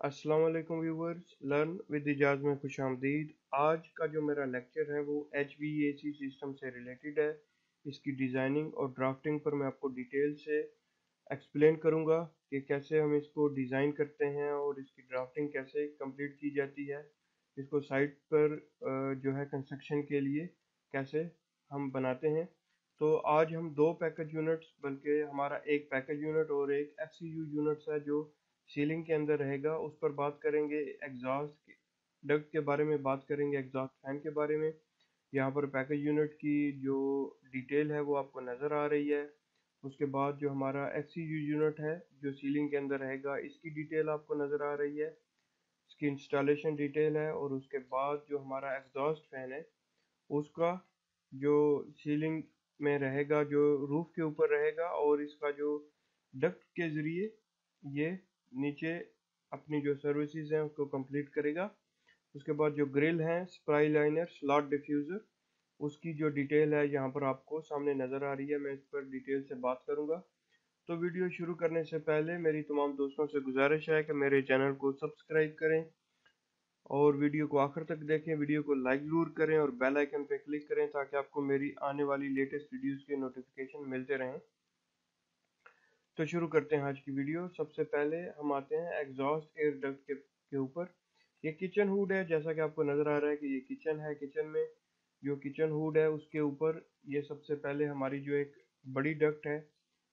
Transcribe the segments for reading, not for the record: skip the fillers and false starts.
अस्सलाम वालेकुम viewers, learn with Ejaz में खुश आमदीद। आज का जो मेरा लेक्चर है वो HVAC सिस्टम से रिलेटेड है। इसकी डिज़ाइनिंग और ड्राफ्टिंग पर मैं आपको डिटेल से एक्सप्लेन करूंगा कि कैसे हम इसको डिज़ाइन करते हैं और इसकी ड्राफ्टिंग कैसे कंप्लीट की जाती है। इसको साइट पर जो है कंस्ट्रक्शन के लिए कैसे हम बनाते हैं। तो आज हम दो पैकेज यूनिट्स, बल्कि हमारा एक पैकेज यूनिट और एक FCU यूनिट्स है जो सीलिंग के अंदर रहेगा, उस पर बात करेंगे। एग्जॉस्ट डक्ट के बारे में बात करेंगे, एग्जॉस्ट फैन के बारे में। यहाँ पर पैकेज यूनिट की जो डिटेल है वो आपको नज़र आ रही है। उसके बाद जो हमारा FCU यूनिट है जो सीलिंग के अंदर रहेगा, इसकी डिटेल आपको नज़र आ रही है, इसकी इंस्टॉलेशन डिटेल है। और उसके बाद जो हमारा एग्जॉस्ट फैन है उसका जो सीलिंग में रहेगा, जो रूफ के ऊपर रहेगा, और इसका जो डक्ट के ज़रिए ये नीचे अपनी जो सर्विसेज हैं उसको कंप्लीट करेगा। उसके बाद जो ग्रिल हैं, स्प्राई लाइनर, स्लॉट डिफ्यूज़र, उसकी जो डिटेल है यहाँ पर आपको सामने नज़र आ रही है। मैं इस पर डिटेल से बात करूँगा। तो वीडियो शुरू करने से पहले मेरी तमाम दोस्तों से गुजारिश है कि मेरे चैनल को सब्सक्राइब करें और वीडियो को आखिर तक देखें। वीडियो को लाइक ज़रूर करें और बेल आइकन पर क्लिक करें ताकि आपको मेरी आने वाली लेटेस्ट वीडियोस के नोटिफिकेशन मिलते रहें। तो शुरू करते हैं आज की वीडियो। सबसे पहले हम आते हैं एग्जॉस्ट एयर डक्ट के ऊपर। ये किचन हुड है, जैसा कि आपको नज़र आ रहा है कि ये किचन है। किचन में जो किचन हुड है उसके ऊपर ये सबसे पहले हमारी जो एक बड़ी डक्ट है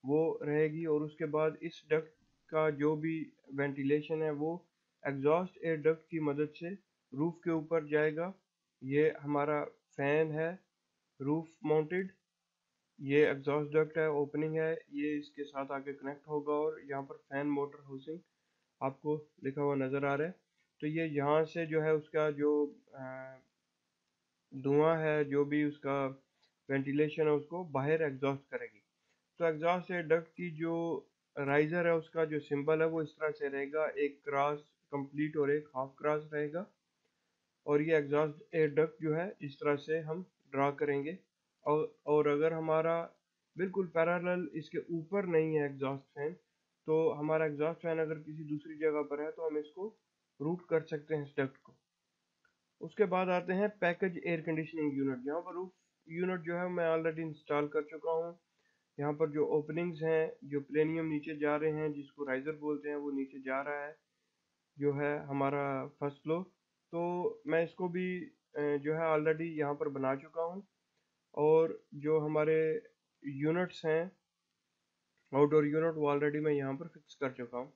वो रहेगी, और उसके बाद इस डक्ट का जो भी वेंटिलेशन है वो एग्जॉस्ट एयर डक्ट की मदद से रूफ के ऊपर जाएगा। ये हमारा फैन है रूफ माउंटेड। ये एग्जॉस्ट डक्ट है, ओपनिंग है, ये इसके साथ आके कनेक्ट होगा। और यहाँ पर फैन मोटर हाउसिंग आपको लिखा हुआ नज़र आ रहा है। तो ये यहाँ से जो है उसका जो धुआं है, जो भी उसका वेंटिलेशन है, उसको बाहर एग्जॉस्ट करेगी। तो एग्जॉस्ट एयर डक्ट की जो राइजर है उसका जो सिंबल है वो इस तरह से रहेगा, एक क्रॉस कंप्लीट और एक हाफ क्रॉस रहेगा। और ये एग्जॉस्ट एयर डक्ट जो है इस तरह से हम ड्रा करेंगे। और अगर हमारा बिल्कुल पैरेलल इसके ऊपर नहीं है एग्जॉस्ट फैन, तो हमारा एग्जॉस्ट फैन अगर किसी दूसरी जगह पर है तो हम इसको रूट कर सकते हैं इस डक्ट को। उसके बाद आते हैं पैकेज एयर कंडीशनिंग यूनिट। यहाँ पर रूफ यूनिट जो है मैं ऑलरेडी इंस्टॉल कर चुका हूँ। यहाँ पर जो ओपनिंग्स हैं, जो प्लेनियम नीचे जा रहे हैं, जिसको राइजर बोलते हैं, वो नीचे जा रहा है, जो है हमारा फर्स्ट फ्लोर। तो मैं इसको भी जो है ऑलरेडी यहाँ पर बना चुका हूँ। और जो हमारे यूनिट्स हैं, आउटडोर यूनिट, वो ऑलरेडी मैं यहाँ पर फिक्स कर चुका हूँ।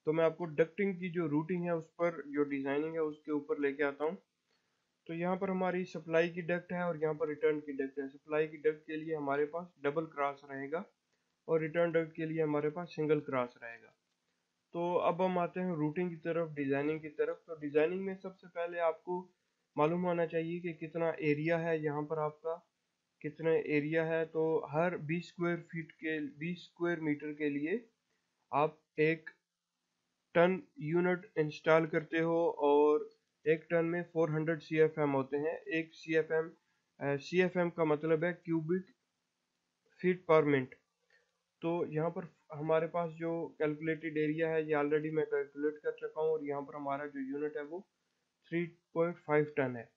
तो मैं आपको डक्टिंग की जो रूटिंग है उस पर, जो डिज़ाइनिंग है उसके ऊपर लेके आता हूँ। तो यहाँ पर हमारी सप्लाई की डक्ट है और यहाँ पर रिटर्न की डक्ट है। सप्लाई की डक्ट के लिए हमारे पास डबल क्रॉस रहेगा और रिटर्न डक्ट के लिए हमारे पास सिंगल क्रॉस रहेगा। तो अब हम आते हैं रूटिंग की तरफ, डिज़ाइनिंग की तरफ। तो डिज़ाइनिंग में सबसे पहले आपको मालूम होना चाहिए कि कितना एरिया है यहाँ पर आपका, कितना एरिया है। तो हर 20 स्क्वायर फीट के, 20 स्क्वायर मीटर के लिए आप एक टन यूनिट इंस्टॉल करते हो। और एक टन में 400 CFM होते हैं। एक CFM का मतलब है क्यूबिक फीट पर मिनट। तो यहाँ पर हमारे पास जो कैलकुलेटेड एरिया है ये ऑलरेडी मैं कैलकुलेट कर चुका हूँ, और यहाँ पर हमारा जो यूनिट है वो 3.5 टन है।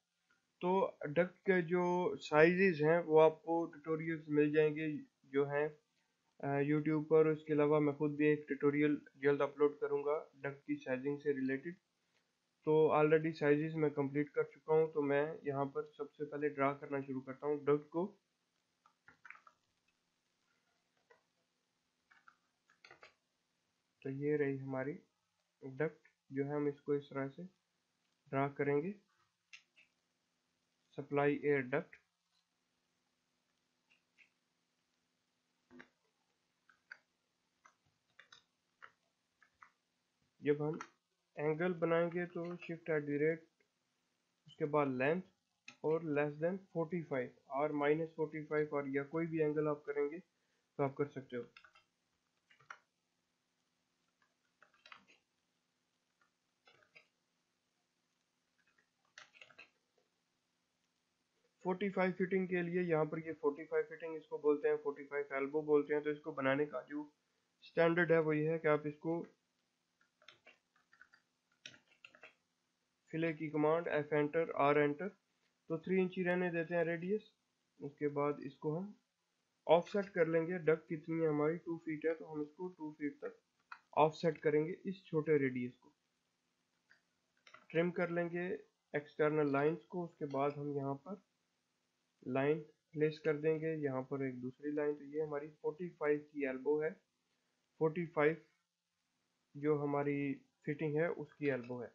तो डक्ट के जो साइजेस हैं वो आपको ट्यूटोरियल्स मिल जाएंगे जो हैं यूट्यूब पर। उसके अलावा मैं खुद भी एक ट्यूटोरियल जल्द अपलोड करूँगा डक्ट की साइजिंग से रिलेटेड। तो ऑलरेडी साइजेस मैं कंप्लीट कर चुका हूँ। तो मैं यहाँ पर सबसे पहले ड्रा करना शुरू करता हूँ डक्ट को। तो ये रही हमारी डक्ट, जो है हम इसको इस तरह से ड्रा करेंगे, सप्लाई एयर डक्ट। जब हम एंगल बनाएंगे तो शिफ्ट एट द रेट, उसके बाद लेंथ और लेस देन 45 और -45, और या कोई भी एंगल आप करेंगे तो आप कर सकते हो। फोर्टी फाइव फिटिंग के लिए यहाँ पर ये 45 फिटिंग इसको बोलते हैं, 45 एल्बो बोलते हैं। तो इसको बनाने का जो स्टैंडर्ड है वो ये है कि आप इसको फिले की command F enter R enter, तो 3 इंच ही रहने देते हैं रेडियस। उसके बाद इसको हम ऑफसेट कर लेंगे। डक कितनी है हमारी 2 फीट है, तो हम इसको 2 फीट तक ऑफसेट करेंगे इस छोटे रेडियस को। ट्रिम कर लेंगे एक्सटर्नल लाइंस को। उसके बाद हम यहाँ पर लाइन प्लेस कर देंगे, यहाँ पर एक दूसरी लाइन। तो ये हमारी 45 की एल्बो है, 45 जो हमारी फिटिंग है उसकी एल्बो है।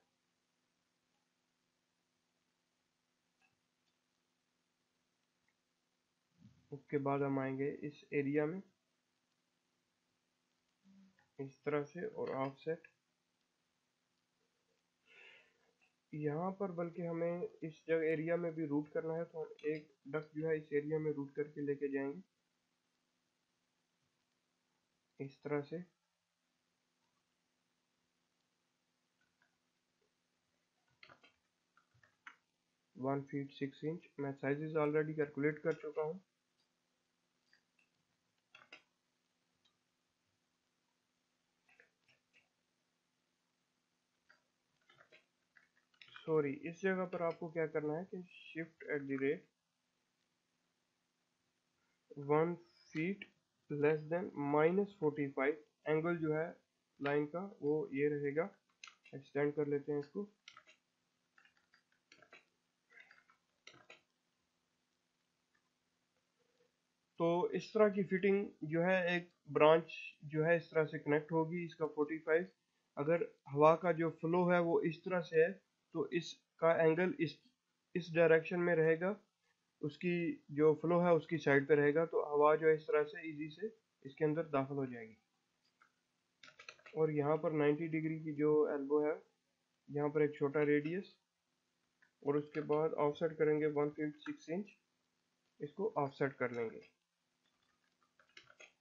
उसके बाद हम आएंगे इस एरिया में इस तरह से और ऑफसेट यहाँ पर, बल्कि हमें इस जगह एरिया में भी रूट करना है, तो हम एक डक जो है इस एरिया में रूट करके लेके जाएंगे इस तरह से। 1 फीट 6 इंच मैं साइजेस ऑलरेडी कैलकुलेट कर चुका हूँ। सॉरी, इस जगह पर आपको क्या करना है कि shift at the rate 1 feet less than -45 angle जो है लाइन का वो ये रहेगा। एक्सटेंड कर लेते हैं इसको। तो इस तरह की फिटिंग जो है, एक ब्रांच जो है इस तरह से कनेक्ट होगी। इसका 45, अगर हवा का जो फ्लो है वो इस तरह से है, तो इसका एंगल इस डायरेक्शन में रहेगा, उसकी जो फ्लो है उसकी साइड पे रहेगा, तो हवा जो है इस तरह से इजी से इसके अंदर दाखिल हो जाएगी। और यहाँ पर 90 डिग्री की जो एल्बो है, यहाँ पर एक छोटा रेडियस, और उसके बाद ऑफसेट करेंगे 1 फीट 6 इंच, इसको ऑफसेट कर लेंगे।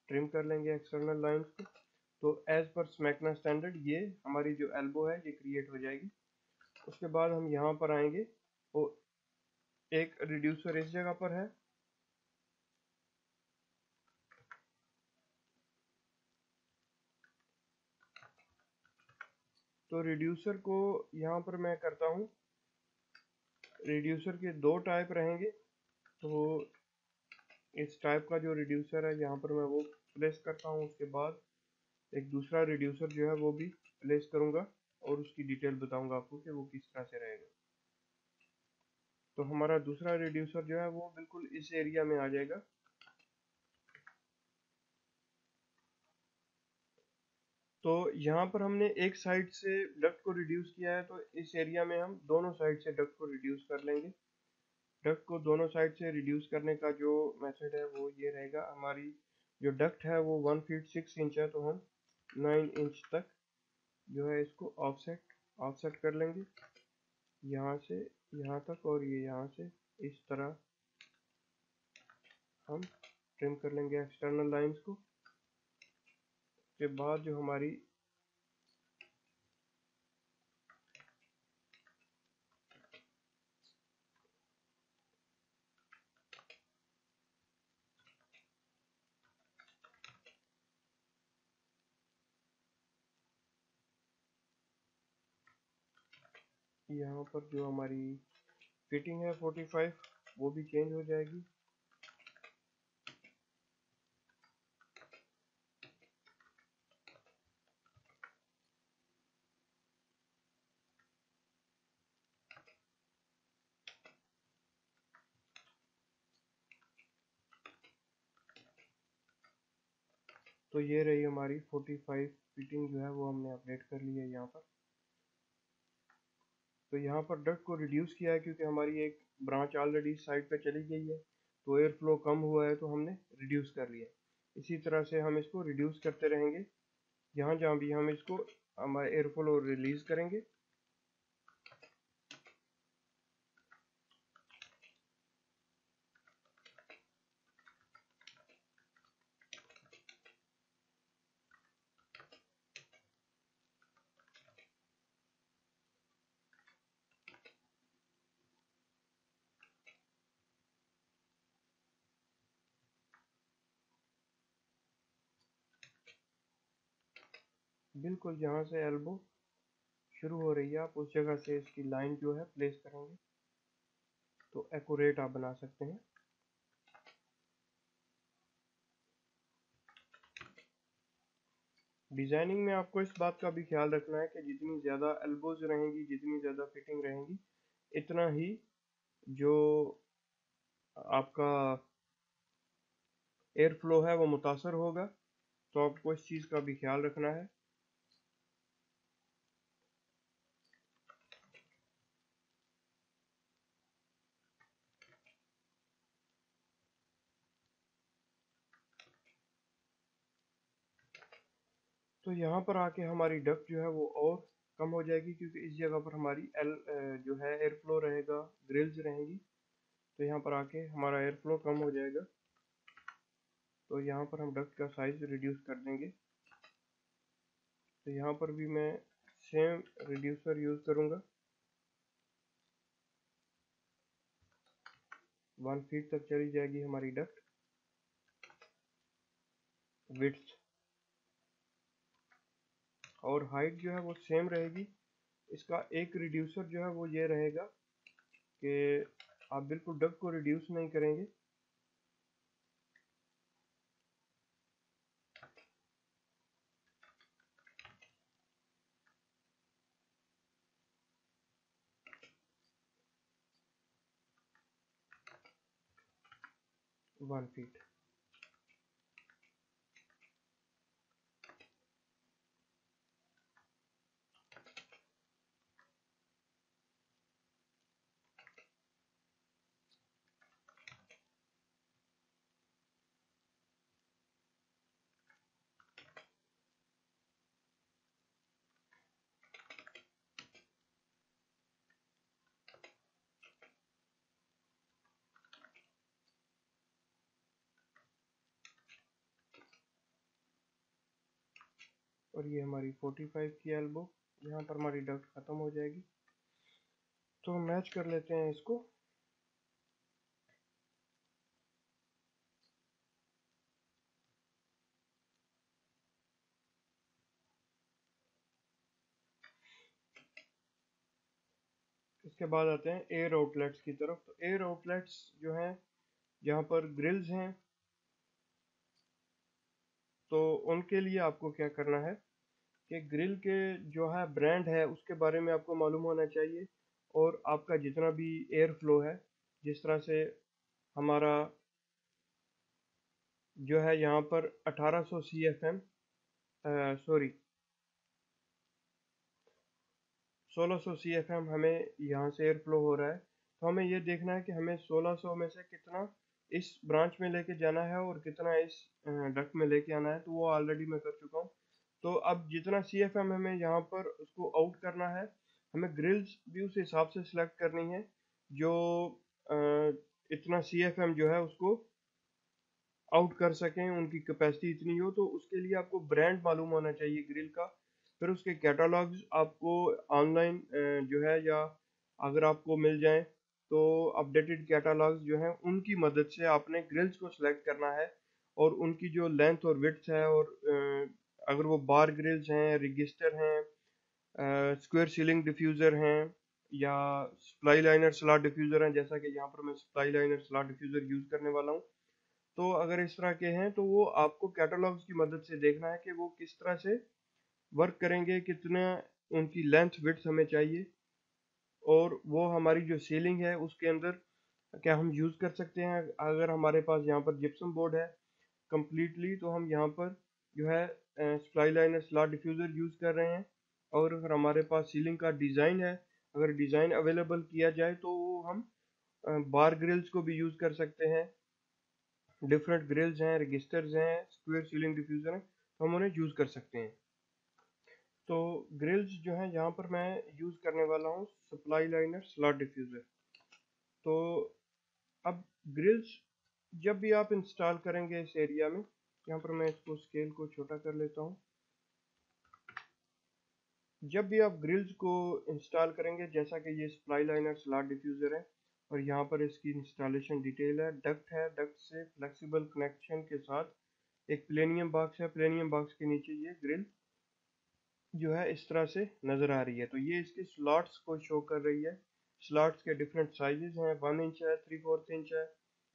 ट्रिम कर लेंगे एक्सटर्नल लाइंस को। तो एज पर स्मैकना स्टैंडर्ड ये हमारी जो एल्बो है ये क्रिएट हो जाएगी। उसके बाद हम यहाँ पर आएंगे, तो एक रिड्यूसर इस जगह पर है, तो रिड्यूसर को यहाँ पर मैं करता हूँ। रिड्यूसर के दो टाइप रहेंगे, तो इस टाइप का जो रिड्यूसर है यहाँ पर मैं वो प्लेस करता हूँ। उसके बाद एक दूसरा रिड्यूसर जो है वो भी प्लेस करूँगा और उसकी डिटेल बताऊँगा आपको कि वो किस तरह से रहेगा। तो हमारा दूसरा रिड्यूसर जो है वो बिल्कुल इस एरिया में आ जाएगा। तो यहाँ पर हमने एक साइड से डक्ट को रिड्यूस किया है, तो इस एरिया में हम दोनों साइड से डक्ट को रिड्यूस कर लेंगे। डक्ट को दोनों साइड से रिड्यूस करने का जो मेथड है वो ये रहेगा। हमारी जो डक्ट है वो 1 फीट 6 इंच है, तो हम 9 इंच तक जो है इसको ऑफसेट कर लेंगे, यहाँ से यहाँ तक, और ये यहाँ से इस तरह हम ट्रिम कर लेंगे एक्सटर्नल लाइंस को। उसके बाद जो हमारी यहाँ पर जो हमारी फिटिंग है 45 वो भी चेंज हो जाएगी। तो ये रही हमारी 45 फिटिंग जो है वो हमने अपडेट कर ली है यहाँ पर। तो यहाँ पर डक्ट को रिड्यूस किया है क्योंकि हमारी एक ब्रांच ऑलरेडी साइड पे चली गई है, तो एयर फ्लो कम हुआ है, तो हमने रिड्यूस कर लिया। इसी तरह से हम इसको रिड्यूस करते रहेंगे, जहाँ जहाँ भी हम इसको हमारे एयर फ्लो रिलीज करेंगे। बिल्कुल यहाँ से एल्बो शुरू हो रही है आप उस जगह से इसकी लाइन जो है प्लेस करेंगे तो एक्यूरेट आप बना सकते हैं। डिजाइनिंग में आपको इस बात का भी ख्याल रखना है कि जितनी ज़्यादा एल्बोज रहेंगी, जितनी ज़्यादा फिटिंग रहेंगी, इतना ही जो आपका एयर फ्लो है वो मुतासर होगा। तो आपको इस चीज़ का भी ख्याल रखना है। तो यहाँ पर आके हमारी डक्ट जो है वो और कम हो जाएगी, क्योंकि इस जगह पर हमारी जो है एयर फ्लो रहेगा, ग्रिल्स रहेंगी। तो यहाँ पर आके हमारा एयर फ्लो कम हो जाएगा। तो यहाँ पर हम डक्ट का साइज रिड्यूस कर देंगे। तो यहाँ पर भी मैं सेम रिड्यूसर यूज़ करूँगा। 1 फीट तक चली जाएगी हमारी डक्ट विड्थ, और हाइट जो है वो सेम रहेगी। इसका एक रिड्यूसर जो है वो ये रहेगा कि आप बिल्कुल डक्ट को रिड्यूस नहीं करेंगे। One feet. और ये हमारी 45 की एल्बो, यहाँ पर हमारी डक्ट ख़त्म हो जाएगी। तो मैच कर लेते हैं इसको। इसके बाद आते हैं एयर आउटलेट्स की तरफ। तो एयर आउटलेट्स जो हैं, जहाँ पर ग्रिल्स हैं, तो उनके लिए आपको क्या करना है कि ग्रिल के जो है ब्रांड है उसके बारे में आपको मालूम होना चाहिए। और आपका जितना भी एयर फ्लो है, जिस तरह से हमारा जो है यहाँ पर 1800 CFM, सॉरी 1600 CFM हमें यहाँ से एयर फ्लो हो रहा है। तो हमें ये देखना है कि हमें 1600 में से कितना इस ब्रांच में लेके जाना है और कितना इस डक्ट में लेके आना है। तो वो ऑलरेडी मैं कर चुका हूँ। तो अब जितना CFM हमें यहाँ पर उसको आउट करना है, हमें ग्रिल्स भी उस हिसाब से सिलेक्ट करनी है जो अ, इतना CFM जो है उसको आउट कर सकें, उनकी कैपेसिटी इतनी हो। तो उसके लिए आपको ब्रांड मालूम होना चाहिए ग्रिल का। फिर उसके कैटलॉग्स आपको ऑनलाइन जो है, या अगर आपको मिल जाएं तो अपडेटेड कैटलॉग्स जो हैं उनकी मदद से आपने ग्रिल्स को सिलेक्ट करना है। और उनकी जो लेंथ और विड्थ है, और अगर वो बार ग्रिल्स हैं, रजिस्टर हैं, स्क्वायर सीलिंग डिफ्यूज़र हैं, या सप्लाई लाइनर स्लॉट डिफ्यूज़र हैं, जैसा कि यहाँ पर मैं supply liner slot diffuser use करने वाला हूँ। तो अगर इस तरह के हैं तो वो आपको कैटलॉग्स की मदद से देखना है कि वो किस तरह से वर्क करेंगे, कितना उनकी लेंथ विड्थ हमें चाहिए, और वो हमारी जो सीलिंग है उसके अंदर क्या हम यूज़ कर सकते हैं। अगर हमारे पास यहाँ पर जिप्सम बोर्ड है कम्प्लीटली, तो हम यहाँ पर जो है स्प्लाई लाइनर स्लॉट डिफ्यूज़र यूज़ कर रहे हैं। और अगर हमारे पास सीलिंग का डिज़ाइन है, अगर डिज़ाइन अवेलेबल किया जाए तो वो हम बार ग्रिल्स को भी यूज़ कर सकते हैं। डिफरेंट ग्रिल्स हैं, रजिस्टर्स हैं, स्क्वायर सीलिंग डिफ्यूज़र हैं, तो हम उन्हें यूज़ कर सकते हैं। तो ग्रिल्स जो है यहाँ पर मैं यूज़ करने वाला हूँ सप्लाई लाइनर स्लॉट डिफ्यूज़र। तो अब ग्रिल्स जब भी आप इंस्टॉल करेंगे इस एरिया में, यहाँ पर मैं इसको स्केल को छोटा कर लेता हूँ। जब भी आप ग्रिल्स को इंस्टॉल करेंगे, जैसा कि ये सप्लाई लाइनर स्लॉट डिफ्यूज़र है, और यहाँ पर इसकी इंस्टॉलेशन डिटेल है, डक्ट है, डक्ट से फ्लेक्सिबल कनेक्शन के साथ एक प्लेनियम बॉक्स है, प्लेनियम बॉक्स के नीचे ये ग्रिल जो है इस तरह से नज़र आ रही है। तो ये इसके स्लॉट्स को शो कर रही है। स्लॉट्स के डिफरेंट साइजेस हैं, 1 इंच है, 3/4 इंच है,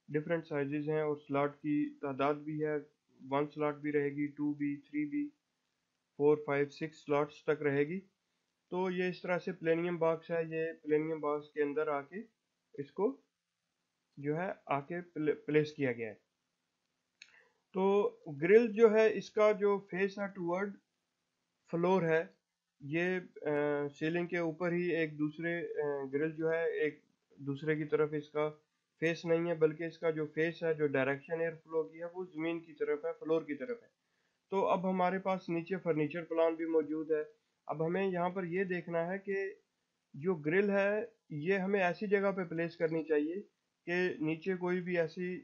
डिफरेंट साइजेस हैं, और स्लॉट की तादाद भी है। 1 स्लॉट भी रहेगी, 2 भी, 3 भी, 4, 5, 6 स्लॉट्स तक रहेगी। तो ये इस तरह से प्लेनियम बॉक्स है। ये प्लेनियम बॉक्स के अंदर आके इसको जो है आके प्लेस किया गया है। तो ग्रिल जो है, इसका जो फेस है टूवर्ड फ्लोर है, ये सीलिंग के ऊपर ही एक दूसरे ग्रिल जो है एक दूसरे की तरफ इसका फेस नहीं है, बल्कि इसका जो फेस है, जो डायरेक्शन एयर फ्लो की है, वो ज़मीन की तरफ है, फ्लोर की तरफ है। तो अब हमारे पास नीचे फर्नीचर प्लान भी मौजूद है। अब हमें यहाँ पर ये देखना है कि जो ग्रिल है ये हमें ऐसी जगह पे प्लेस करनी चाहिए कि नीचे कोई भी ऐसी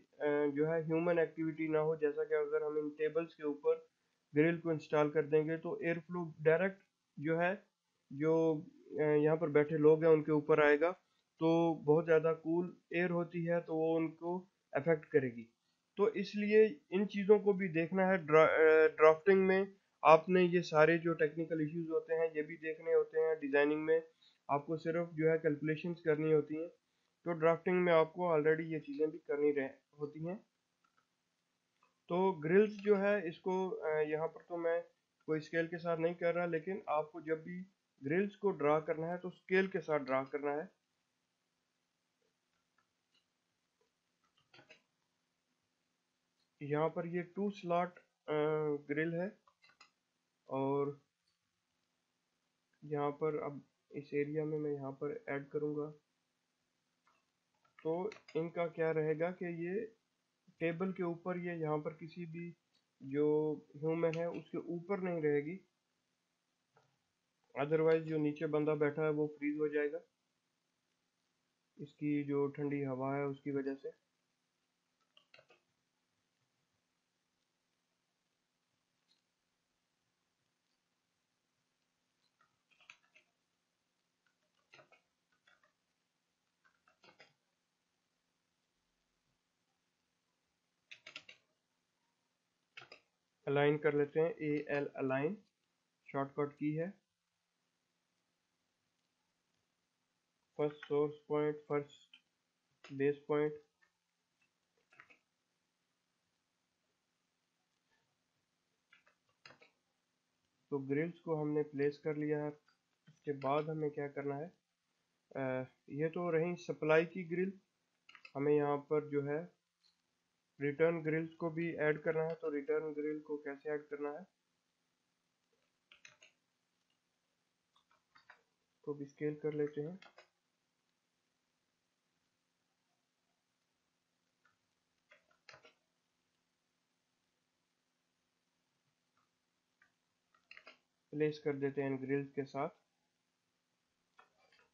जो है ह्यूमन एक्टिविटी ना हो। जैसा कि अगर हम इन टेबल्स के ऊपर ग्रिल को इंस्टॉल कर देंगे तो एयर फ्लो डायरेक्ट जो है, जो यहाँ पर बैठे लोग हैं उनके ऊपर आएगा, तो बहुत ज़्यादा कूल एयर होती है तो वो उनको अफेक्ट करेगी। तो इसलिए इन चीज़ों को भी देखना है। ड्राफ्टिंग में आपने ये सारे जो टेक्निकल इश्यूज होते हैं ये भी देखने होते हैं। डिज़ाइनिंग में आपको सिर्फ जो है कैलकुलेशंस करनी होती हैं, तो ड्राफ्टिंग में आपको ऑलरेडी ये चीज़ें भी करनी रह होती हैं। तो ग्रिल्स जो है इसको यहाँ पर तो मैं कोई स्केल के साथ नहीं कर रहा, लेकिन आपको जब भी ग्रिल्स को ड्रा करना है तो स्केल के साथ ड्रा करना है। यहाँ पर ये 2 स्लॉट ग्रिल है, और यहाँ पर अब इस एरिया में मैं यहाँ पर ऐड करूँगा। तो इनका क्या रहेगा कि ये टेबल के ऊपर, ये यहाँ पर किसी भी जो ह्यूमन है उसके ऊपर नहीं रहेगी, अदरवाइज जो नीचे बंदा बैठा है वो फ्रीज हो जाएगा इसकी जो ठंडी हवा है उसकी वजह से। अलाइन कर लेते हैं, AL अलाइन शॉर्टकट की है। First source point, first base point. तो ग्रिल्स को हमने प्लेस कर लिया है। इसके बाद हमें क्या करना है, ये तो रही सप्लाई की ग्रिल। हमें यहाँ पर जो है रिटर्न ग्रिल्स को भी ऐड करना है। तो रिटर्न ग्रिल को कैसे ऐड करना है, तो भी स्केल कर लेते हैं। प्लेस कर देते हैं इन ग्रिल्स के साथ।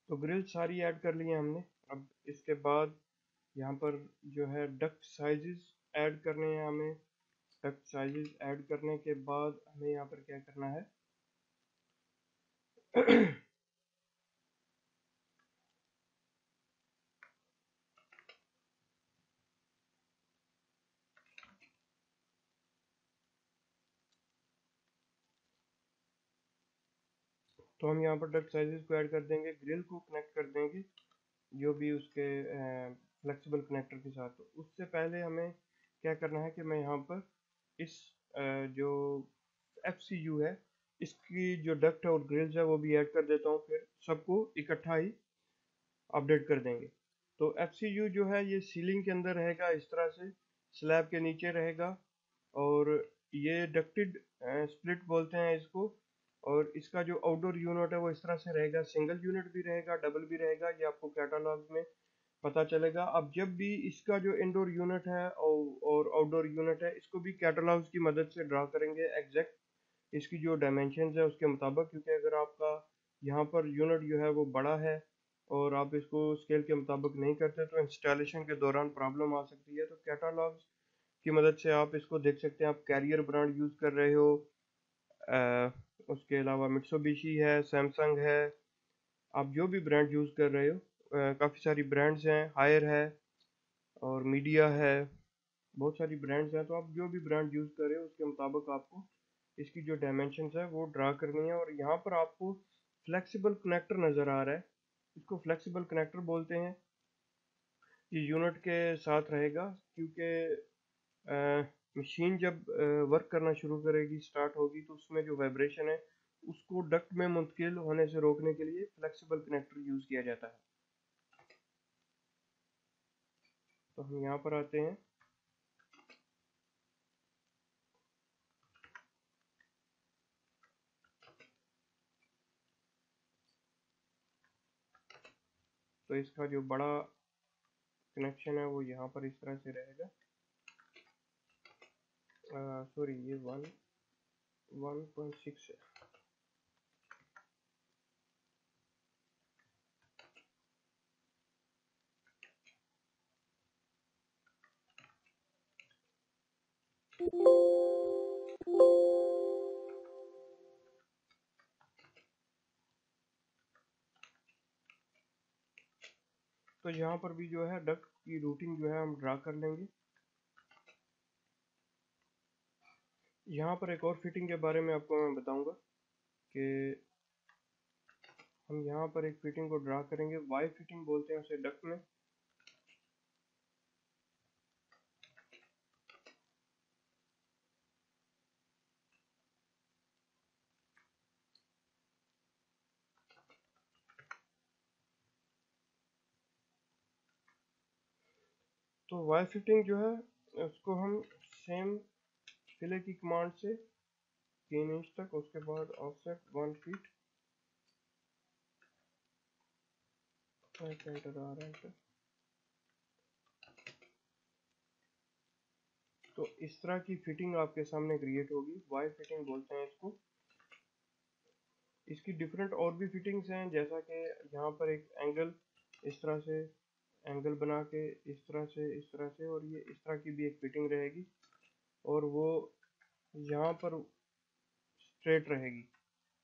तो ग्रिल सारी ऐड कर ली है हमने। अब इसके बाद यहाँ पर जो है डक्ट साइजेस ऐड करने हैं हमें। डक्ट साइजेस ऐड करने के बाद हमें यहाँ पर क्या करना है, तो हम यहाँ पर डक्ट साइजेस को ऐड कर देंगे, ग्रिल को कनेक्ट कर देंगे जो भी उसके फ्लेक्सिबल कनेक्टर के साथ। तो उससे पहले हमें क्या करना है कि मैं यहाँ पर इस जो FCU है इसकी जो डक्ट और ग्रिल्स है वो भी ऐड कर देता हूँ, फिर सबको इकट्ठा ही अपडेट कर देंगे। तो FCU जो है ये सीलिंग के अंदर रहेगा इस तरह से, स्लैब के नीचे रहेगा, और ये डक्टेड स्प्लिट बोलते हैं इसको। और इसका जो आउटडोर यूनिट है वो इस तरह से रहेगा, सिंगल यूनिट भी रहेगा, डबल भी रहेगा, ये आपको कैटालॉग में पता चलेगा। अब जब भी इसका जो इंडोर यूनिट है और आउटडोर यूनिट है इसको भी कैटालॉग्स की मदद से ड्रा करेंगे एग्जैक्ट इसकी जो डायमेंशन है उसके मुताबिक, क्योंकि अगर आपका यहाँ पर यूनिट जो है वो बड़ा है और आप इसको स्केल के मुताबिक नहीं करते तो इंस्टॉलेशन के दौरान प्रॉब्लम आ सकती है। तो कैटालॉग्स की मदद से आप इसको देख सकते हैं। आप कैरियर ब्रांड यूज़ कर रहे हो, उसके अलावा मिट्सुबिशी है, सैमसंग है, आप जो भी ब्रांड यूज़ कर रहे हो, काफ़ी सारी ब्रांड्स हैं, हायर है और मीडिया है, बहुत सारी ब्रांड्स हैं। तो आप जो भी ब्रांड यूज़ कर रहे हो उसके मुताबिक आपको इसकी जो डायमेंशंस है वो ड्रा करनी है। और यहाँ पर आपको फ्लेक्सिबल कनेक्टर नज़र आ रहा है, इसको फ्लेक्सिबल कनेक्टर बोलते हैं। ये यूनिट के साथ रहेगा क्योंकि मशीन जब वर्क करना शुरू करेगी, स्टार्ट होगी, तो उसमें जो वाइब्रेशन है उसको डक्ट में मुंतकिल होने से रोकने के लिए फ्लेक्सिबल कनेक्टर यूज़ किया जाता है। तो हम यहाँ पर आते हैं। तो इसका जो बड़ा कनेक्शन है वो यहाँ पर इस तरह से रहेगा। सॉरी, ये 1.6 है। तो यहाँ पर भी जो है डक्ट की रूटिंग जो है हम ड्रा कर लेंगे। यहाँ पर एक और फिटिंग के बारे में आपको मैं बताऊंगा कि हम यहाँ पर एक फिटिंग को ड्रा करेंगे, वाई फिटिंग बोलते हैं उसे डक्ट में। तो वाई फिटिंग जो है उसको हम सेम फिले की कमांड से 3 इंच तक, उसके बाद ऑफसेट 1 फीट, एंटर आ रहा है। तो इस तरह की फिटिंग आपके सामने क्रिएट होगी, वाई फिटिंग बोलते हैं इसको। इसकी डिफरेंट और भी फिटिंग्स हैं, जैसा कि यहाँ पर एक एंगल इस तरह से, एंगल बना के इस तरह से, इस तरह से, और ये इस तरह की भी एक फिटिंग रहेगी, और वो यहाँ पर स्ट्रेट रहेगी।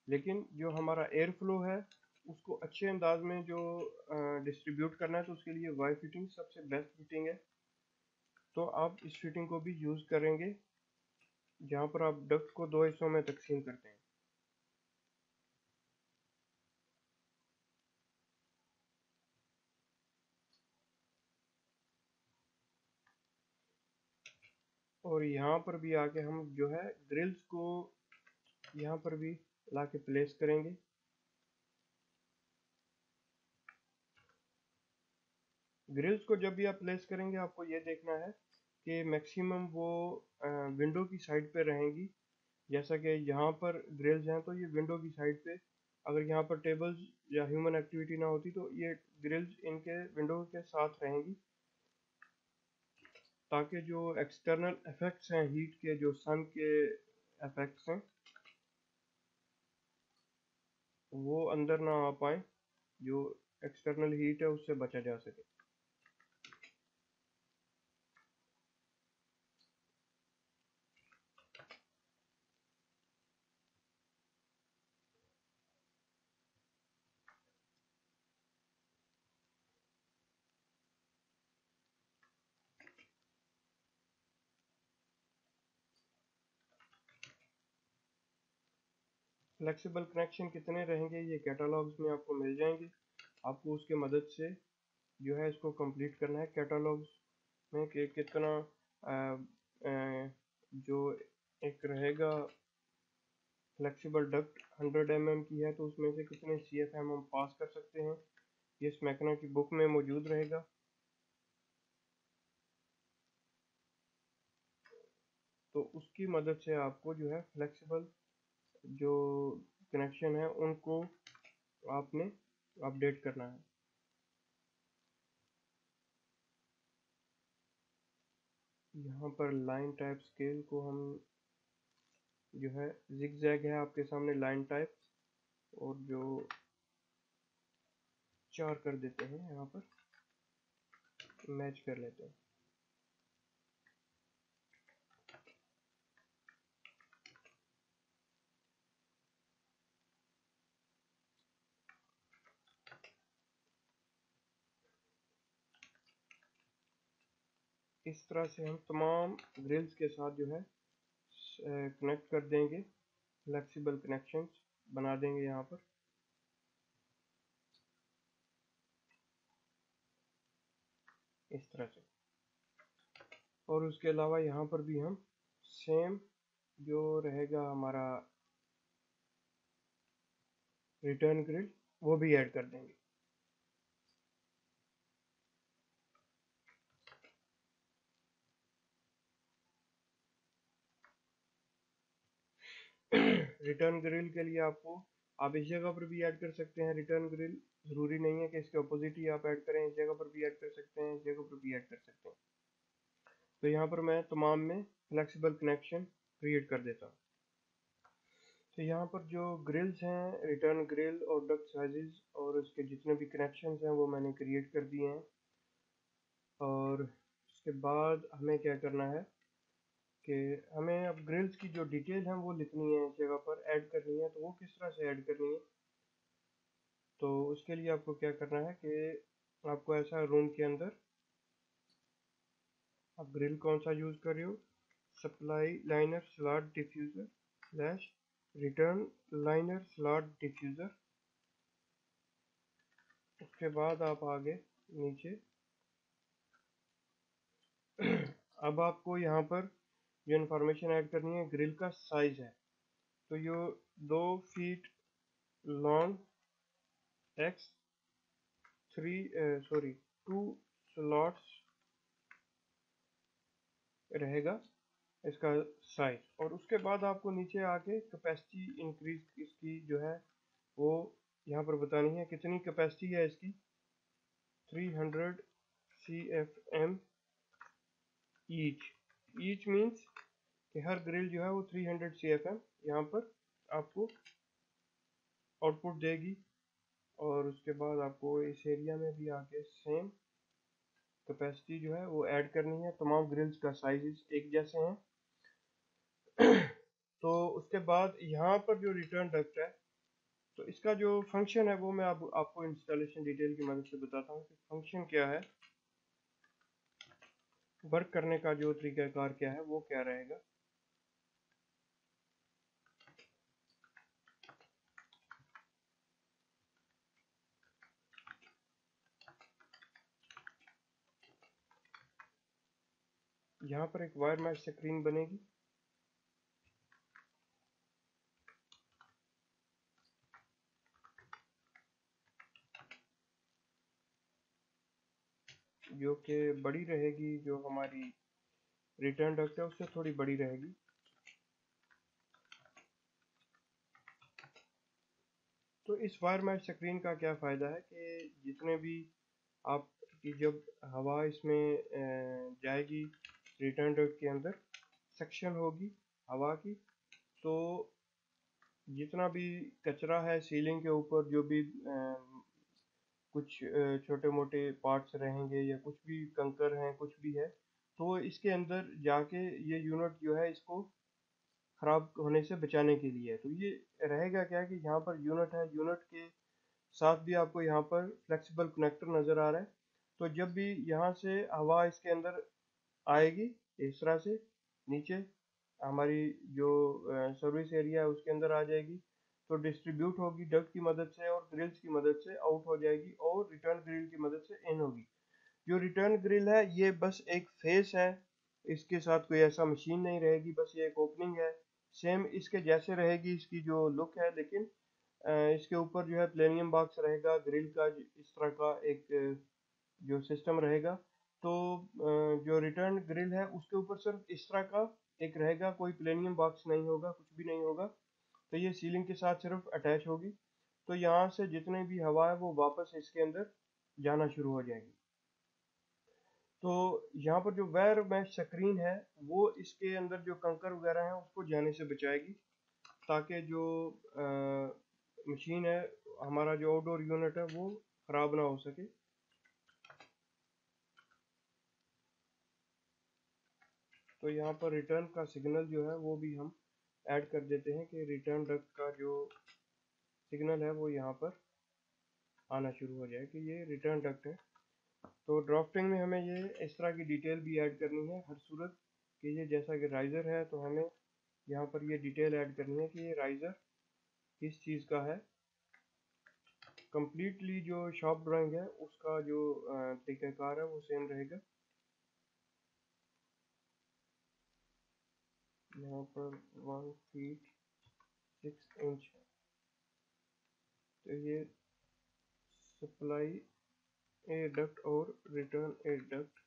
लेकिन जो हमारा एयर फ्लो है उसको अच्छे अंदाज में जो डिस्ट्रीब्यूट करना है, तो उसके लिए वाई फिटिंग सबसे बेस्ट फिटिंग है। तो आप इस फिटिंग को भी यूज़ करेंगे जहाँ पर आप डक्ट को 2 हिस्सों में तकसीम करते हैं। और यहाँ पर भी आके हम जो है ग्रिल्स को यहाँ पर भी ला के प्लेस करेंगे। ग्रिल्स को जब भी आप प्लेस करेंगे आपको ये देखना है कि मैक्सिमम वो विंडो की साइड पे रहेंगी। जैसा कि यहाँ पर ग्रिल्स हैं तो ये विंडो की साइड पे, अगर यहाँ पर टेबल्स या ह्यूमन एक्टिविटी ना होती तो ये ग्रिल्स इनके विंडो के साथ रहेंगी, ताकि जो एक्सटर्नल इफेक्ट्स हैं हीट के, जो सन के इफेक्ट्स हैं, वो अंदर ना आ पाए, जो एक्सटर्नल हीट है उससे बचा जा सके। फ्लेक्सिबल कनेक्शन कितने रहेंगे ये कैटलॉग्स में आपको मिल जाएंगे। आपको उसके मदद से जो है इसको कंप्लीट करना है कैटलॉग्स में कि कितना आ, आ, जो एक रहेगा फ्लेक्सिबल डक्ट 100 mm की है तो उसमें से कितने CFM हम पास कर सकते हैं, ये इस मैकना की बुक में मौजूद रहेगा। तो उसकी मदद से आपको जो है फ्लेक्सिबल जो कनेक्शन है उनको आपने अपडेट करना है। यहाँ पर लाइन टाइप स्केल को हम जो है जिग जैग है आपके सामने लाइन टाइप, और जो 4 कर देते हैं, यहाँ पर मैच कर लेते हैं। इस तरह से हम तमाम ग्रिल्स के साथ जो है कनेक्ट कर देंगे। फ्लेक्सिबल कनेक्शंस बना देंगे यहाँ पर। इस तरह से। और उसके अलावा यहाँ पर भी हम सेम जो रहेगा हमारा रिटर्न ग्रिल वो भी ऐड कर देंगे। रिटर्न ग्रिल के लिए आप इस जगह पर भी ऐड कर सकते हैं रिटर्न ग्रिल। ज़रूरी नहीं है कि इसके अपोजिट ही आप ऐड करें, इस जगह पर भी ऐड कर सकते हैं, इस जगह पर भी ऐड कर सकते हैं। तो यहाँ पर मैं तमाम में फ्लेक्सिबल कनेक्शन क्रिएट कर देता हूँ। तो यहाँ पर जो ग्रिल्स हैं, रिटर्न ग्रिल और डक्ट साइजेस और उसके जितने भी कनेक्शंस हैं वो मैंने क्रिएट कर दिए हैं। और उसके बाद हमें क्या करना है कि हमें अब ग्रिल्स की जो डिटेल है वो लिखनी है, इस जगह पर ऐड करनी है। तो वो किस तरह से ऐड करनी है, तो उसके लिए आपको क्या करना है कि आपको ऐसा रूम के अंदर आप ग्रिल कौन सा यूज़ कर रहे हो, supply liner slot diffuser slash return liner slot diffuser. उसके बाद आप आगे नीचे अब आपको यहाँ पर जो इन्फॉर्मेशन ऐड करनी है ग्रिल का साइज़ है। तो ये 2 फीट लॉन्ग एक्स 2 स्लॉट्स रहेगा इसका साइज। और उसके बाद आपको नीचे आके कैपेसिटी इंक्रीज इसकी जो है वो यहाँ पर बतानी है, कितनी कैपेसिटी है इसकी। 300 CFM ईच। ईच मीन्स कि हर ग्रिल जो है वो 300 CFM यहाँ पर आपको आउटपुट देगी। और उसके बाद आपको इस एरिया में भी आके सेम कैपेसिटी जो है वो ऐड करनी है। तमाम ग्रिल्स का साइज एक जैसे हैं। तो उसके बाद यहाँ पर जो रिटर्न डक्ट है, तो इसका जो फंक्शन है वो मैं आपको इंस्टॉलेशन डिटेल की मदद से बताता हूँ कि फंक्शन क्या है, वर्क करने का जो तरीकाकार क्या है वो क्या रहेगा। यहाँ पर एक वायर मैश स्क्रीन बनेगी। जो कि बड़ी रहेगी, जो हमारी रिटर्न डक्ट है उससे थोड़ी बड़ी रहेगी। तो इस वायर मैश स्क्रीन का क्या फ़ायदा है कि जितने भी आपकी जब हवा इसमें जाएगी रिटर्न डक्ट के अंदर सक्शन होगी हवा की, तो जितना भी कचरा है सीलिंग के ऊपर, जो भी कुछ छोटे मोटे पार्ट्स रहेंगे या कुछ भी कंकर हैं कुछ भी है, तो इसके अंदर जाके ये यूनिट जो है इसको ख़राब होने से बचाने के लिए है। तो ये रहेगा क्या कि यहाँ पर यूनिट है, यूनिट के साथ भी आपको यहाँ पर फ्लेक्सिबल कनेक्टर नज़र आ रहा है। तो जब भी यहाँ से हवा इसके अंदर आएगी इस तरह से नीचे हमारी जो सर्विस एरिया है उसके अंदर आ जाएगी, तो डिस्ट्रीब्यूट होगी डक्ट की मदद से और ग्रिल्स की मदद से आउट हो जाएगी और रिटर्न ग्रिल की मदद से इन होगी। जो रिटर्न ग्रिल है ये बस एक फेस है, इसके साथ कोई ऐसा मशीन नहीं रहेगी, बस ये एक ओपनिंग है। सेम इसके जैसे रहेगी इसकी जो लुक है, लेकिन इसके ऊपर जो है प्लेनियम बॉक्स रहेगा ग्रिल का, इस तरह का एक जो सिस्टम रहेगा। तो जो रिटर्न ग्रिल है उसके ऊपर सिर्फ इस तरह का एक रहेगा, कोई प्लेनियम बॉक्स नहीं होगा, कुछ भी नहीं होगा। तो ये सीलिंग के साथ सिर्फ अटैच होगी। तो यहाँ से जितने भी हवा है वो वापस इसके अंदर जाना शुरू हो जाएगी। तो यहाँ पर जो वायर मैश स्क्रीन है वो इसके अंदर जो कंकर वगैरह है उसको जाने से बचाएगी, ताकि जो मशीन है हमारा जो आउटडोर यूनिट है वो ख़राब ना हो सके। तो यहाँ पर रिटर्न का सिग्नल जो है वो भी हम ऐड कर देते हैं कि रिटर्न डक्ट का जो सिग्नल है वो यहाँ पर आना शुरू हो जाए कि ये रिटर्न डक्ट है। तो ड्राफ्टिंग में हमें ये इस तरह की डिटेल भी ऐड करनी है हर सूरत कि ये जैसा कि राइज़र है तो हमें यहाँ पर ये डिटेल ऐड करनी है कि ये राइजर किस चीज़ का है। कंप्लीटली जो शॉप ड्राइंग है उसका जो तरीक़ाकार है वो सेम रहेगा। यहाँ पर 1 फीट 6 इंच है, तो ये सप्लाई ए डक्ट और return air duct.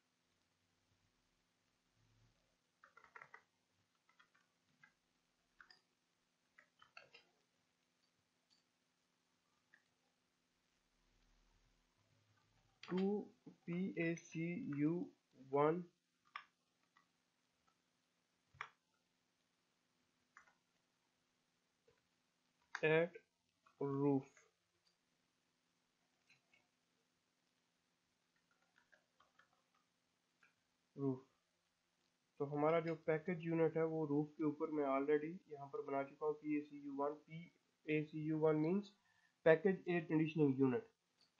To PACU1 at roof. तो हमारा जो पैकेज यूनिट है वो रूफ के ऊपर मैं ऑलरेडी यहाँ पर बना चुका हूँ। PACU1 means package air conditioning unit.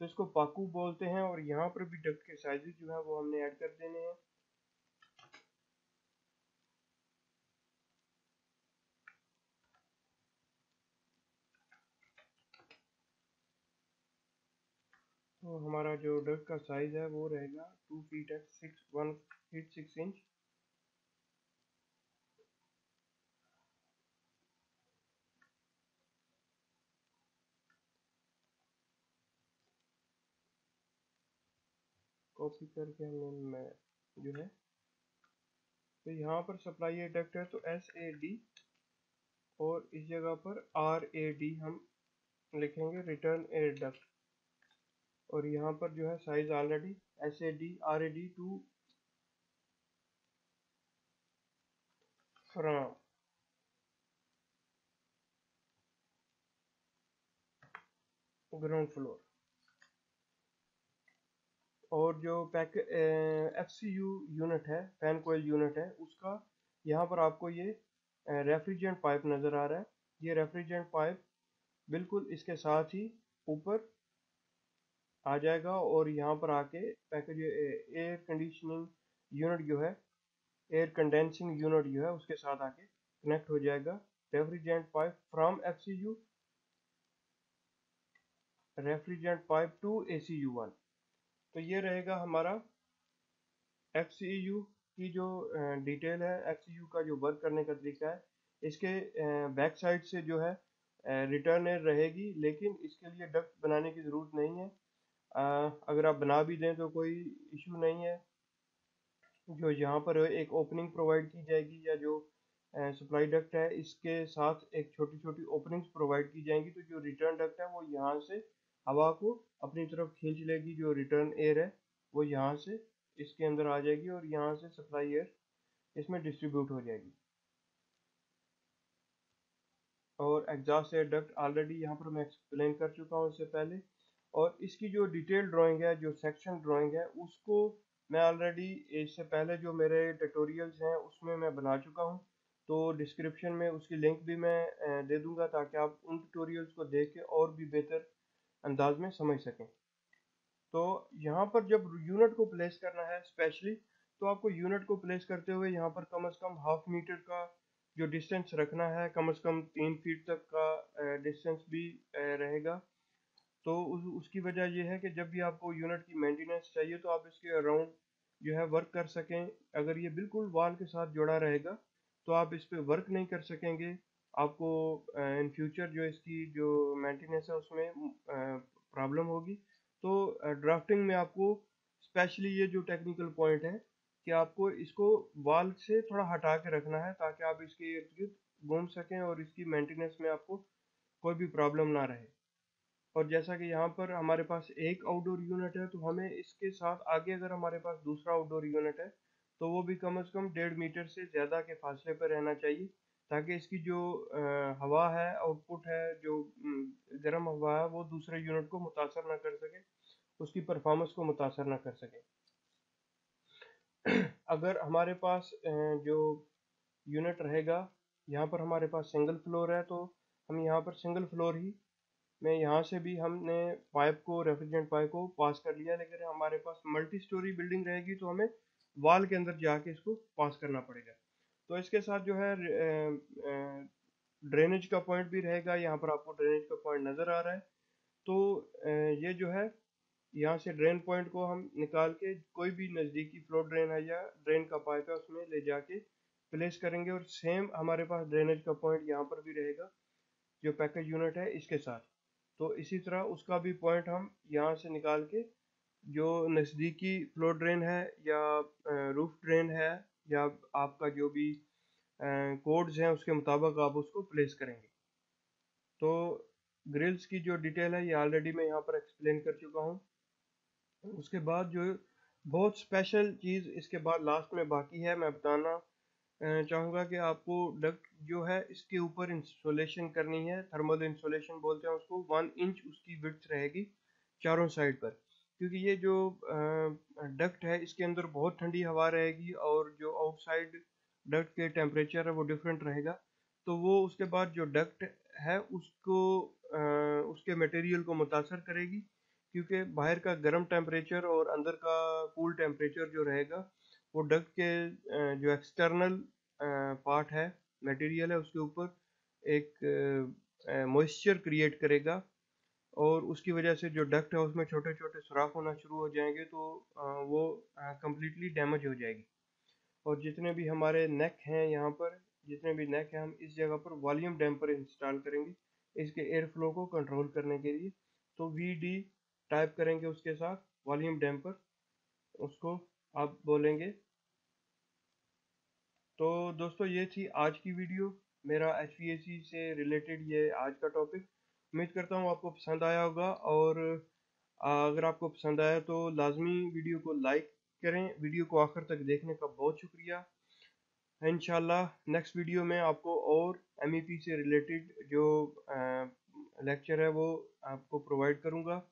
तो इसको पाकू बोलते हैं, और यहाँ पर भी डक्ट के साइजेस जो है वो हमने ऐड कर देने हैं। तो हमारा जो डक्ट का साइज है वो रहेगा 2 feet at 1 feet 6 inch. Copy करके हमने जो है, तो यहाँ पर सप्लाई एयर डक्ट है तो SAD, और इस जगह पर RAD हम लिखेंगे, रिटर्न एयर डक्ट। और यहाँ पर जो है size already SAD RAD to from ground floor. और जो FCU यूनिट है, फैन कोयल यूनिट है, उसका यहाँ पर आपको ये रेफ्रिजरेंट पाइप नज़र आ रहा है। ये रेफ्रिजरेंट पाइप बिल्कुल इसके साथ ही ऊपर आ जाएगा, और यहाँ पर आके पैकेज एयर कंडीशनिंग यूनिट जो है, एयर कंडेंसिंग यूनिट जो है उसके साथ आके कनेक्ट हो जाएगा। Refrigerant pipe from FCU refrigerant pipe to ACU1। तो ये रहेगा हमारा FCU की जो डिटेल है, FCU का जो वर्क करने का तरीका है। इसके बैक साइड से जो है रिटर्न एयर रहेगी, लेकिन इसके लिए डक्ट बनाने की ज़रूरत नहीं है। अगर आप बना भी दें तो कोई इशू नहीं है। जो यहाँ पर एक ओपनिंग प्रोवाइड की जाएगी, या जो सप्लाई डक्ट है इसके साथ एक छोटी छोटी ओपनिंग्स प्रोवाइड की जाएंगी। तो जो रिटर्न डक्ट है वो यहाँ से हवा को अपनी तरफ खींच लेगी, जो रिटर्न एयर है वो यहाँ से इसके अंदर आ जाएगी, और यहाँ से सप्लाई एयर इसमें डिस्ट्रीब्यूट हो जाएगी। और एग्जॉस्ट एयर डक्ट ऑलरेडी यहाँ पर मैं एक्सप्लेन कर चुका हूँ इससे पहले। और इसकी जो डिटेल ड्राइंग है, जो सेक्शन ड्राइंग है, उसको मैं ऑलरेडी इससे पहले जो मेरे ट्यूटोरियल्स हैं उसमें मैं बना चुका हूँ। तो डिस्क्रिप्शन में उसकी लिंक भी मैं दे दूँगा, ताकि आप उन ट्यूटोरियल्स को देख के और भी बेहतर अंदाज में समझ सकें। तो यहाँ पर जब यूनिट को प्लेस करना है स्पेशली, तो आपको यूनिट को प्लेस करते हुए यहाँ पर कम से कम हाफ मीटर का जो डिस्टेंस रखना है, कम से कम 3 फीट तक का डिस्टेंस भी रहेगा। तो उसकी वजह यह है कि जब भी आपको यूनिट की मेंटेनेंस चाहिए तो आप इसके अराउंड जो है वर्क कर सकें। अगर ये बिल्कुल वॉल के साथ जुड़ा रहेगा तो आप इस पे वर्क नहीं कर सकेंगे। आपको इन फ्यूचर जो इसकी जो मेंटेनेंस है उसमें प्रॉब्लम होगी। तो ड्राफ्टिंग में आपको स्पेशली ये जो टेक्निकल पॉइंट है कि आपको इसको वॉल से थोड़ा हटा के रखना है, ताकि आप इसके इर्द गिर्द घूम सकें और इसकी मेंटेनेंस में आपको कोई भी प्रॉब्लम ना रहे। और जैसा कि यहाँ पर हमारे पास एक आउटडोर यूनिट है, तो हमें इसके साथ आगे अगर हमारे पास दूसरा आउटडोर यूनिट है तो वो भी कम से कम 1.5 मीटर से ज़्यादा के फासले पर रहना चाहिए, ताकि इसकी जो हवा है, आउटपुट है, जो गर्म हवा है, वो दूसरे यूनिट को मुतासर ना कर सके, उसकी परफॉर्मेंस को मुतासर ना कर सके। अगर हमारे पास जो यूनिट रहेगा, यहाँ पर हमारे पास सिंगल फ्लोर है, तो हम यहाँ पर सिंगल फ्लोर ही में यहाँ से भी हमने पाइप को, रेफ्रिजरेंट पाइप को पास कर लिया। लेकिन हमारे पास मल्टी स्टोरी बिल्डिंग रहेगी तो हमें वॉल के अंदर जाके इसको पास करना पड़ेगा। तो इसके साथ जो है ड्रेनेज का पॉइंट भी रहेगा। यहाँ पर आपको ड्रेनेज का पॉइंट नज़र आ रहा है। तो ये जो है यहाँ से ड्रेन पॉइंट को हम निकाल के कोई भी नज़दीकी फ्लो ड्रेन है या ड्रेन का पाइप है उसमें ले जाके प्लेस करेंगे, और सेम हमारे पास ड्रेनेज का पॉइंट यहाँ पर भी रहेगा जो पैकेज यूनिट है इसके साथ। तो इसी तरह उसका भी पॉइंट हम यहाँ से निकाल के जो नज़दीकी फ्लो ड्रेन है या रूफ ड्रेन है या आपका जो भी कोड्स हैं उसके मुताबिक आप उसको प्लेस करेंगे। तो ग्रिल्स की जो डिटेल है ये ऑलरेडी मैं यहाँ पर एक्सप्लेन कर चुका हूँ। उसके बाद जो बहुत स्पेशल चीज़ इसके बाद लास्ट में बाकी है, मैं बताना चाहूँगा कि आपको डक्ट जो है इसके ऊपर इंसुलेशन करनी है। थर्मल इंसुलेशन बोलते हैं उसको। 1 इंच उसकी विड्थ रहेगी चारों साइड पर, क्योंकि ये जो डक्ट है इसके अंदर बहुत ठंडी हवा रहेगी और जो आउटसाइड डक्ट के टेम्परेचर है वो डिफरेंट रहेगा। तो वो उसके बाद जो डक्ट है उसको उसके मटेरियल को मुतासर करेगी, क्योंकि बाहर का गर्म टेम्परेचर और अंदर का कूल टेम्परेचर जो रहेगा वो डक्ट के जो एक्सटर्नल पार्ट है, मटेरियल है, उसके ऊपर एक मॉइस्चर क्रिएट करेगा, और उसकी वजह से जो डक्ट है उसमें छोटे छोटे सुराख होना शुरू हो जाएंगे। तो वो कम्प्लीटली डैमेज हो जाएगी। और जितने भी हमारे नेक हैं यहाँ पर, जितने भी नेक हैं, हम इस जगह पर वॉल्यूम डैम्पर इंस्टॉल करेंगे इसके एयर फ्लो को कंट्रोल करने के लिए। तो VD टाइप करेंगे उसके साथ वॉल्यूम डैम्पर, उसको आप बोलेंगे। तो दोस्तों ये थी आज की वीडियो, मेरा HVAC से रिलेटेड ये आज का टॉपिक। उम्मीद करता हूँ आपको पसंद आया होगा, और अगर आपको पसंद आया तो लाजमी वीडियो को लाइक करें। वीडियो को आखिर तक देखने का बहुत शुक्रिया। इंशाल्लाह नेक्स्ट वीडियो में आपको और MEP से रिलेटेड जो लेक्चर है वो आपको प्रोवाइड करूँगा।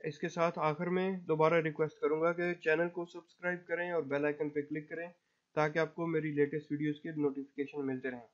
इसके साथ आखिर में दोबारा रिक्वेस्ट करूँगा कि चैनल को सब्सक्राइब करें और बेल आइकन पर क्लिक करें ताकि आपको मेरी लेटेस्ट वीडियोस के नोटिफिकेशन मिलते रहें।